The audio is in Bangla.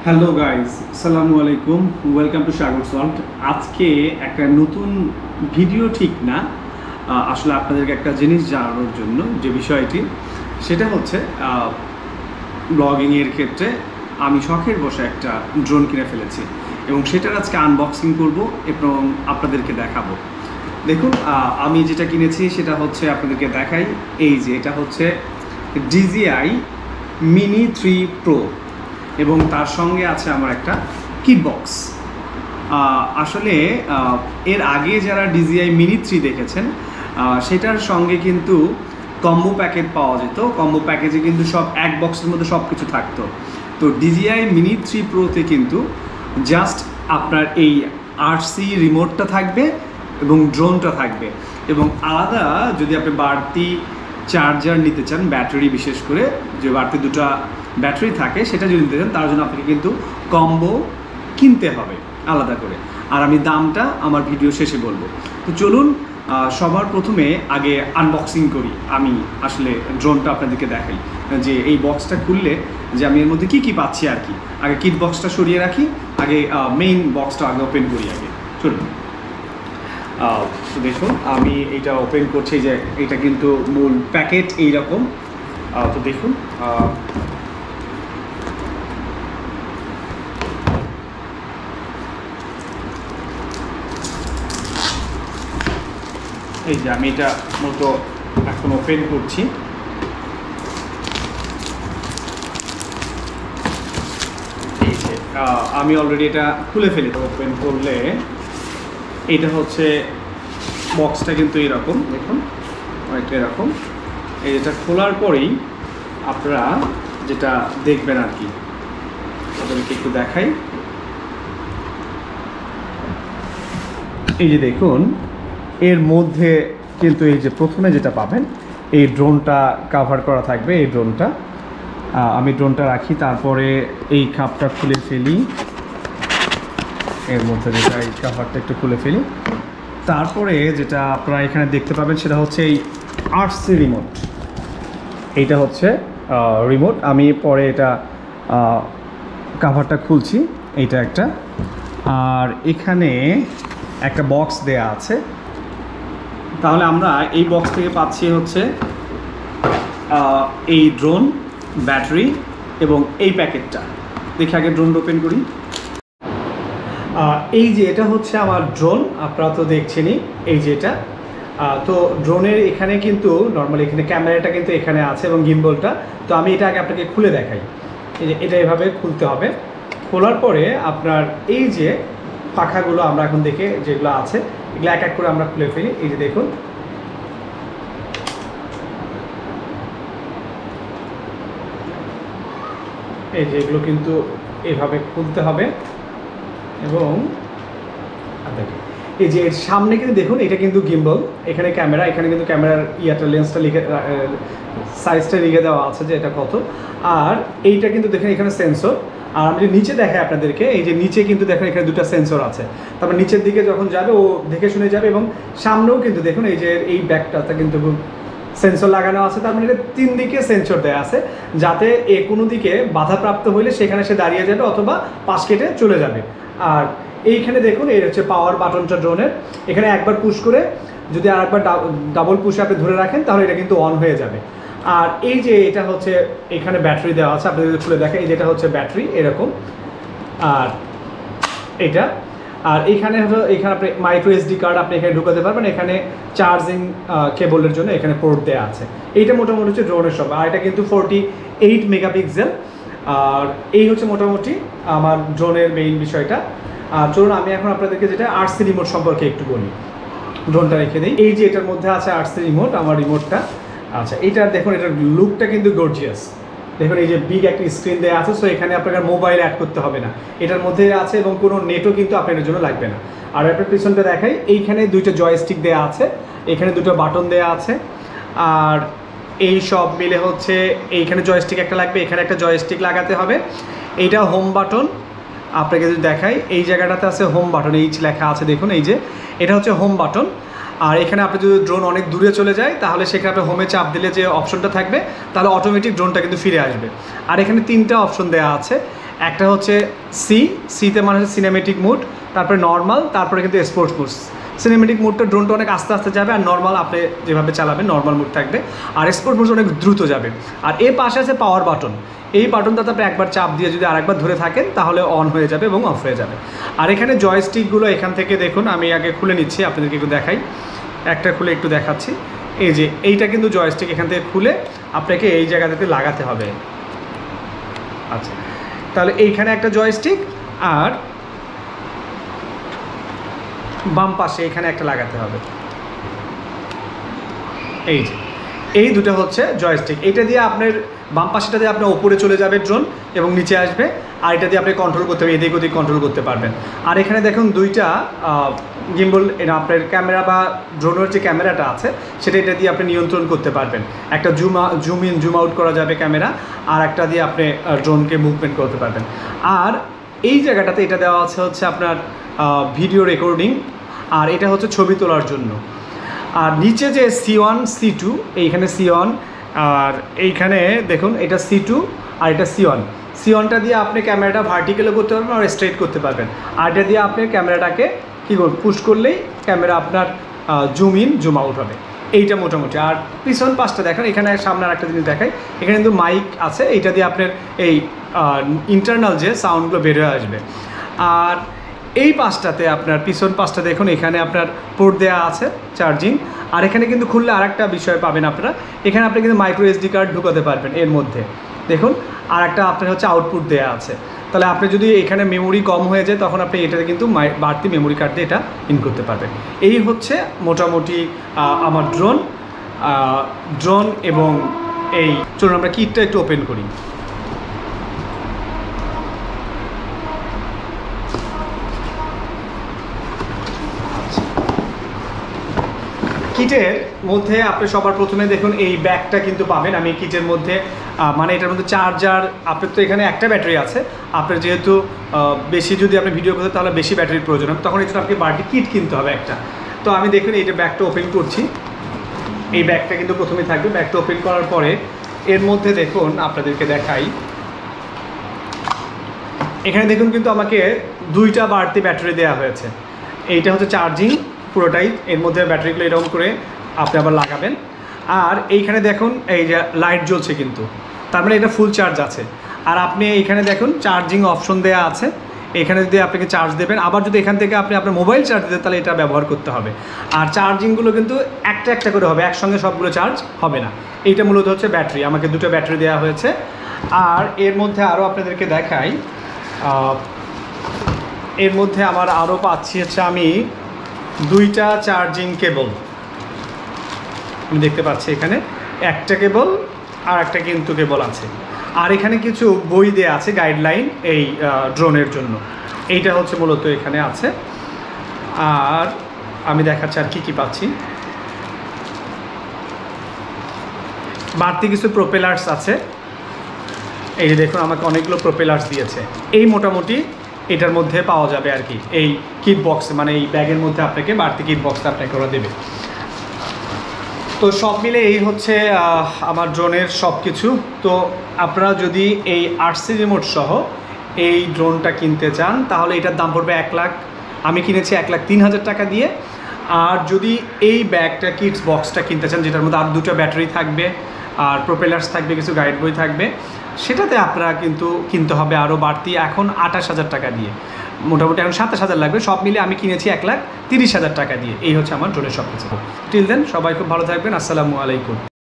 হ্যালো গাইজ, আসসালামু আলাইকুম, ওয়েলকাম টু সাগর সল্ট। আজকে একটা নতুন ভিডিও ঠিক না, আসলে আপনাদেরকে একটা জিনিস জানানোর জন্য যে বিষয়টি সেটা হচ্ছে ব্লগিংয়ের ক্ষেত্রে আমি শখের বসে একটা ড্রোন কিনে ফেলেছি এবং সেটার আজকে আনবক্সিং করব এবং আপনাদেরকে দেখাবো। দেখুন, আমি যেটা কিনেছি সেটা হচ্ছে আপনাদেরকে দেখাই। এই যে এটা হচ্ছে DJI Mini 3 Pro এবং তার সঙ্গে আছে আমার একটা কিট বক্স। আসলে এর আগে যারা DJI Mini 3 দেখেছেন সেটার সঙ্গে কিন্তু কম্বো প্যাকেট পাওয়া যেত। কম্বো প্যাকেজে কিন্তু সব এক বক্সের মধ্যে সব কিছু থাকতো। তো DJI Mini 3 Proতে কিন্তু জাস্ট আপনার এই RC রিমোটটা থাকবে এবং ড্রোনটা থাকবে, এবং আলাদা যদি আপনি বাড়তি চার্জার নিতে চান, ব্যাটারি বিশেষ করে যে বাড়তি দুটো ব্যাটারি থাকে সেটা যদি নিতে চান তার জন্য আপনাকে কিন্তু কম্বো কিনতে হবে আলাদা করে। আর আমি দামটা আমার ভিডিও শেষে বলবো। তো চলুন সবার প্রথমে আগে আনবক্সিং করি। আমি আসলে ড্রোনটা আপনাদেরকে দেখাই যে এই বক্সটা খুললে যে আমি এর মধ্যে কী কী পাচ্ছি আর কি। আগে কিট বক্সটা সরিয়ে রাখি, আগে মেইন বক্সটা আগে ওপেন করি আগে। চলুন, তো দেখুন আমি এটা ওপেন করছি। যে এটা কিন্তু মূল প্যাকেট এইরকম। তো দেখুন, এই যে আমি এটা মতো এখন ওপেন করছি। এই যে আমি অলরেডি এটা খুলে ফেলি। ওপেন করলে এটা হচ্ছে বক্সটা কিন্তু এরকম, দেখুন অনেকটা এরকম। এটা খোলার পরেই আপনারা যেটা দেখবেন আর কি, আপনাদেরকে একটু দেখাই। এই যে দেখুন, এর মধ্যে কিন্তু এই যে প্রথমে যেটা পাবেন এই ড্রোনটা কাভার করা থাকবে। এই ড্রোনটা আমি ড্রোনটা রাখি, তারপরে এই কাপটা খুলে ফেলি। এর মধ্যে যেটা এই কাভারটা একটু খুলে ফেলি, তারপরে যেটা আপনারা এখানে দেখতে পাবেন সেটা হচ্ছে এই RC রিমোট। এইটা হচ্ছে রিমোট। আমি পরে এটা কাভারটা খুলছি। এইটা একটা, আর এখানে একটা বক্স দেয়া আছে। তাহলে আমরা এই বক্স থেকে পাচ্ছি হচ্ছে এই ড্রোন, ব্যাটারি এবং এই প্যাকেটটা। দেখি আগে ড্রোন ওপেন করি। এই যে এটা হচ্ছে আমার ড্রোন, আপনারা তো দেখছেনই। এই যে এটা তো ড্রোনের এখানে কিন্তু নর্মালি এখানে ক্যামেরাটা কিন্তু এখানে আছে এবং গিম্বলটা। তো আমি এটা আগে আপনাকে খুলে দেখাই। এই যে এটা এভাবে খুলতে হবে। খোলার পরে আপনার এই যে পাখাগুলো আমরা এখন দেখে যেগুলো আছে এগুলো এক এক করে আমরা খুলে ফেলি। এই যে দেখুন, এই যে এগুলো কিন্তু এভাবে খুলতে হবে। এবং এই যে এর সামনে কিন্তু দেখুন এটা কিন্তু গিম্বল, এখানে ক্যামেরা, এখানে কিন্তু ক্যামেরার লেন্সটা লিখে সাইজটা লিখে দেওয়া আছে যে এটা কত। আর এইটা কিন্তু দেখেন এখানে সেন্সর। আর আমি যদি নিচে দেখাই আপনাদেরকে, এই যে নিচে কিন্তু দেখুন এখানে দুটো সেন্সর আছে। তারপর নিচের দিকে যখন যাবে ও দেখে শুনে যাবে। এবং সামনেও কিন্তু দেখুন এই যে এই ব্যাগটাতে কিন্তু সেন্সর লাগানো আছে। তার মানে এটা 3 দিকে সেন্সর দেওয়া আছে, যাতে কোনো দিকে বাধাপ্রাপ্ত হইলে সেখানে সে দাঁড়িয়ে যাবে অথবা পাশ কেটে চলে যাবে। আর এইখানে দেখুন এই হচ্ছে পাওয়ার বাটনটা ড্রোনের। এখানে একবার পুশ করে যদি আরেকবার ডাবল পুশে আপনি ধরে রাখেন তাহলে এটা কিন্তু অন হয়ে যাবে। আর এই যে এটা হচ্ছে এখানে ব্যাটারি দেওয়া আছে, আপনি যদি খুলে দেখেন এই যেটা হচ্ছে ব্যাটারি এরকম। আর এটা, আর এখানে হলো এখানে আপনি মাইক্রো SD কার্ড আপনি এখানে ঢুকাতে পারবেন। এখানে চার্জিং কেবলের জন্য এখানে পোর্ট দেওয়া আছে। এইটা মোটামুটি হচ্ছে ড্রোনের সব। আর এটা কিন্তু 48 মেগাপিক্সেল। আর এই হচ্ছে মোটামুটি আমার ড্রোনের মেইন বিষয়টা। আর চলুন আমি এখন আপনাদেরকে যেটা RC রিমোট সম্পর্কে একটু বলি। ড্রোনটা রেখে দিই। এই যে এটার মধ্যে আছে RC রিমোট, আমার রিমোটটা। আচ্ছা, এইটা দেখুন, এটার লুকটা কিন্তু গর্জিয়াস। দেখুন এই যে বিগ একটা স্ক্রিন দেওয়া আছে। সো এখানে আপনাকে মোবাইল অ্যাড করতে হবে না, এটার মধ্যে আছে, এবং কোনো নেটও কিন্তু আপনার জন্য লাগবে না। আর আপনার পিছনটা দেখাই, এইখানে দুইটা জয়স্টিক দেওয়া আছে, এখানে দুটো বাটন দেওয়া আছে। আর এই সব মিলে হচ্ছে এইখানে জয়স্টিক একটা লাগবে, এখানে একটা জয়স্টিক লাগাতে হবে। এইটা হোম বাটন। আপনাকে যদি দেখাই এই জায়গাটাতে আছে হোম বাটন, এইচ লেখা আছে দেখুন। এই যে এটা হচ্ছে হোম বাটন। আর এখানে আপনি যদি ড্রোন অনেক দূরে চলে যায় তাহলে সেখানে আপনি হোমে চাপ দিলে যে অপশনটা থাকবে তাহলে অটোমেটিক ড্রোনটা কিন্তু ফিরে আসবে। আর এখানে 3টা অপশন দেওয়া আছে। একটা হচ্ছে সিতে মানে হচ্ছে সিনেমেটিক মুড, তারপরে নর্মাল, তারপরে কিন্তু স্পোর্টস মুড। সিনেমেটিক মুডটা ড্রোনটা অনেক আস্তে আস্তে যাবে, আর নর্মাল আপনি যেভাবে চালাবেন নর্মাল মুড থাকবে, আর স্পোর্টস মুড অনেক দ্রুত যাবে। আর এর পাশে আছে পাওয়ার বাটন, এই বাটনটাতে আপনি একবার চাপ দিয়ে যদি আরেকবার ধরে থাকেন তাহলে অন হয়ে যাবে এবং অফ হয়ে যাবে। আর এখানে জয়স্টিকগুলো এখান থেকে দেখুন, আমি আগে খুলে নিচ্ছি আপনাদেরকে একটু দেখাই, একটা খুলে একটু দেখাচ্ছি। এই যে এইটা কিন্তু জয়স্টিক, এখান থেকে খুলে আপনাকে এই জায়গাটাতে লাগাতে হবে। আচ্ছা, তাহলে এইখানে একটা জয়স্টিক, আর বাম পাশে এখানে একটা লাগাতে হবে। এই যে এই দুটো হচ্ছে জয়স্টিক, এইটা দিয়ে আপনার বাম পাশেটা দিয়ে আপনার ওপরে চলে যাবে ড্রোন এবং নিচে আসবে, আর এটা দিয়ে আপনি কন্ট্রোল করতে হবে, এদিক ওদিক কন্ট্রোল করতে পারবেন। আর এখানে দেখুন দুইটা গিম্বল, আপনার ক্যামেরা বা ড্রোনের যে ক্যামেরাটা আছে সেটা এটা দিয়ে আপনি নিয়ন্ত্রণ করতে পারবেন। একটা জুম ইন জুম আউট করা যাবে ক্যামেরা, আর একটা দিয়ে আপনি ড্রোনকে মুভমেন্ট করতে পারবেন। আর এই জায়গাটাতে এটা দেওয়া আছে হচ্ছে আপনার ভিডিও রেকর্ডিং, আর এটা হচ্ছে ছবি তোলার জন্য। আর নিচে যে C1 C2, এইখানে C1, আর এইখানে দেখুন এটা C2 আর এটা C1টা দিয়ে আপনি ক্যামেরাটা ভার্টিক্যালও করতে পারবেন আর স্ট্রেট করতে পারবেন। আর এটা দিয়ে আপনি ক্যামেরাটাকে কী করবেন, পুশ করলেই ক্যামেরা আপনার জুম ইন জুম আউট হবে, এইটা মোটামুটি। আর পিছন পাশটা দেখেন, এখানে সামনে আর একটা জিনিস দেখাই, এখানে কিন্তু মাইক আছে, এইটা দিয়ে আপনার এই ইন্টারনাল যে সাউন্ডগুলো বের হয়ে আসবে। আর এই পাশটাতে আপনার পিছন পাশটা দেখুন, এখানে আপনার পোর্ট দেওয়া আছে চার্জিং। আর এখানে কিন্তু খুললে আর একটা বিষয় পাবেন আপনারা, এখানে আপনি কিন্তু মাইক্রো SD কার্ড ঢুকাতে পারবেন এর মধ্যে দেখুন। আর একটা আপনার হচ্ছে আউটপুট দেওয়া আছে, তাহলে আপনি যদি এখানে মেমোরি কম হয়ে যায় তখন আপনি এটাতে কিন্তু বাড়তি মেমোরি কার্ড দিয়ে এটা ইন করতে পারবেন। এই হচ্ছে মোটামুটি আমার ড্রোন এবং এই চলুন আমরা কিটটা একটু ওপেন করি। কিটের মধ্যে আপনি সবার প্রথমে দেখুন এই ব্যাগটা কিন্তু পাবেন। আমি কিটের মধ্যে মানে এটার মধ্যে চার্জার, আপনার তো এখানে একটা ব্যাটারি আছে, আপনার যেহেতু বেশি যদি আপনি ভিডিও করতে তাহলে বেশি ব্যাটারির প্রয়োজন হবে, তখন এটা আপনি বাড়তি কিট কিনতে হবে একটা। তো আমি দেখুন এইটা ব্যাগটা ওপেন করছি, এই ব্যাগটা কিন্তু প্রথমেই থাকবে। ব্যাগটা ওপেন করার পরে এর মধ্যে দেখুন আপনাদেরকে দেখাই, এখানে দেখুন কিন্তু আমাকে দুইটা বাড়তি ব্যাটারি দেওয়া হয়েছে। এইটা হচ্ছে চার্জিং পুরোটাই, এর মধ্যে ব্যাটারিগুলো এরকম করে আপনি আবার লাগাবেন। আর এইখানে দেখুন এই যে লাইট জ্বলছে কিন্তু, তার মানে এটা ফুল চার্জ আছে। আর আপনি এইখানে দেখুন চার্জিং অপশন দেওয়া আছে, এখানে যদি আপনাকে চার্জ দেবেন, আবার যদি এখান থেকে আপনি আপনার মোবাইল চার্জ দেন তাহলে এটা ব্যবহার করতে হবে। আর চার্জিংগুলো কিন্তু একটা একটা করে হবে, একসঙ্গে সবগুলো চার্জ হবে না। এইটা মূলত হচ্ছে ব্যাটারি, আমাকে দুটো ব্যাটারি দেওয়া হয়েছে। আর এর মধ্যে আরও আপনাদেরকে দেখাই, এর মধ্যে আমার আরও পাচ্ছি হচ্ছে আমি দুইটা চার্জিং কেবল, আমি দেখতে পাচ্ছি এখানে একটা কেবল আর একটা কিন্তু কেবল আছে। আর এখানে কিছু বই দেওয়া আছে গাইডলাইন এই ড্রোনের জন্য, এইটা হচ্ছে মূলত এখানে আছে। আর আমি দেখাচ্ছি আর কি পাচ্ছি, বাড়তি কিছু প্রোপেলার্স আছে, এই যে দেখুন আমাকে অনেকগুলো প্রোপেলার্স দিয়েছে। এই মোটামুটি এটার মধ্যে পাওয়া যাবে আর কি, এই কিট বক্সে, মানে এই ব্যাগের মধ্যে আপনাকে বাড়তি কিট বক্সটা আপনাকে ওরা দেবে। তো সব মিলে এই হচ্ছে আমার ড্রোনের সব কিছু। তো আপনারা যদি এই RC রিমোট সহ এই ড্রোনটা কিনতে চান তাহলে এটার দাম পড়বে 1 লাখ, আমি কিনেছি 1,03,000 টাকা দিয়ে। আর যদি এই ব্যাগটা কিটস বক্সটা কিনতে চান, যেটার মধ্যে আর দুটো ব্যাটারি থাকবে আর প্রোপেলার্স থাকবে, কিছু গাইড বই থাকবে, সেটাতে আপনারা কিন্তু কিনতে হবে আরও বাড়তি এখন 28,000 টাকা দিয়ে, মোটামুটি এখন 27,000 লাগবে। সব মিলে আমি কিনেছি 1,30,000 টাকা দিয়ে। এই হচ্ছে আমার ড্রোনের সব কিছু। টিল দেন সবাই খুব ভালো থাকবেন, আসসালামু আলাইকুম।